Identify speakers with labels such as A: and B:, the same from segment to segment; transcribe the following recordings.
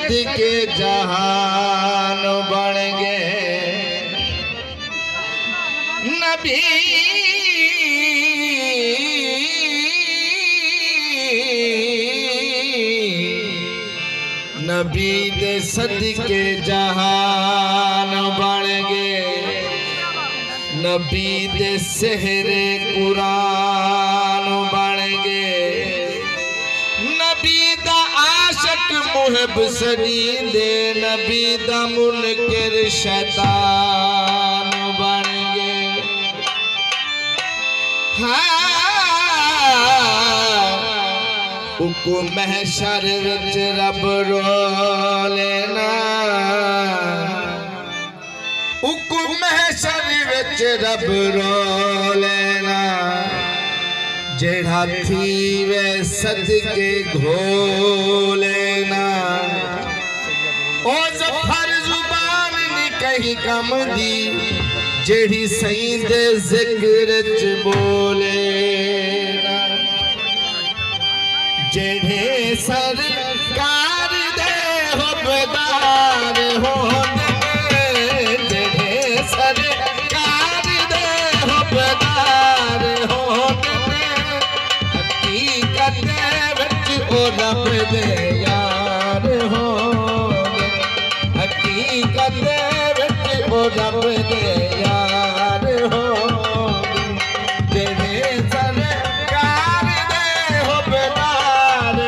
A: सदके जहान बन गए नबी नबी दे सदके जहान बन गए नबी दे सहरे कुरान बन गए नबी दा आशिक मुहब सदी दे नबी दा मुनकर शैतान बन गए उको महशर विच रब रोलेना उको महशर विच रब रोलेना जेड़ा थी वे सदके घोलेना ओ जफर जुबान नी कही कम दी जेड़ी सही दे जिक्र च बोलेना जेड़े सरकार दे हुबदार होंदे जेड़े सरकार दे हुबदार होंदे हकीकत विच ओ रब दे यार होंदे हकीकत विच ओ रब दे यार होंदे जेड़े सरकार दे हुबदार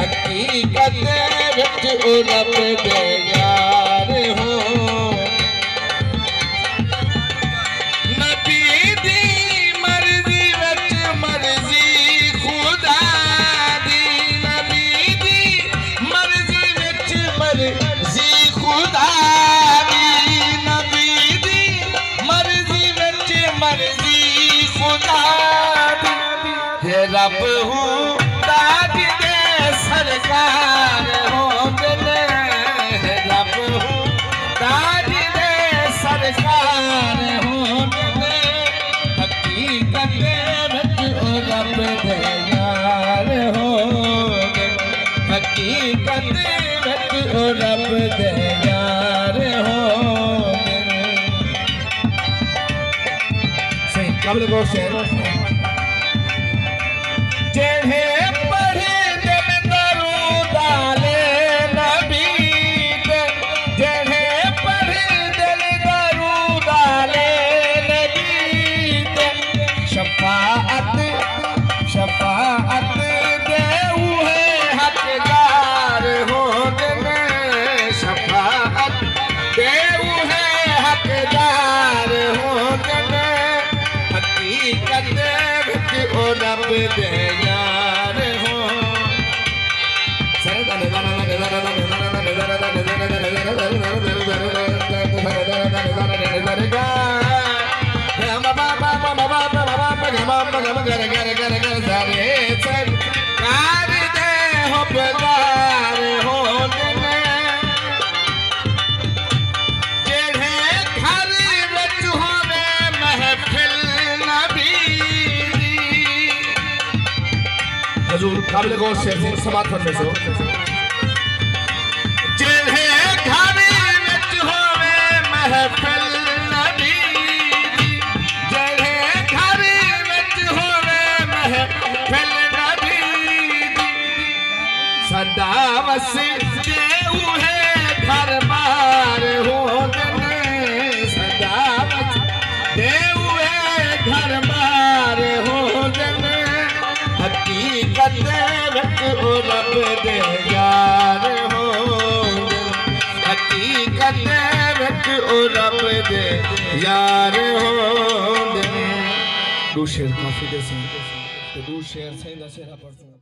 A: हकीकत विच ओ रब दे यार हो रब हूँ ताज दे सरकार होंदे रब हूँ ताज दे सरकार होंदे हकीकत विच ओ रब दे यार होंदे हकीकत विच ओ रब दे यार होंदे सही काबिल गौर से जेड़े पढ़े दिल दरूद आले नबी दे जेड़े पढ़े दिल दरूद आले नबी दे शफाअत दे उहे हकदार होंदे शफाअत दे उहे हकदार होंदे हकीकत विच ओ रब दे यार हो सरकार दे हुबदार होंदे जेड़े घर विच होवे महफिल नबी हजूर काबिल गौर से समात फरमाइए सो जेड़े घर विच होवे महफिल नबी जेड़े घर विच होवे महफिल नबी सदा वसदे उहे घर बार होंदे सदा वसदे उहे घर बार होंदे हकीकत विच ओ रब दे यार होंदे हकीकत विच ओ रब दे यार होंदे दो शेर काफी दे सी ते दो शेर सही दा शेरा पढ़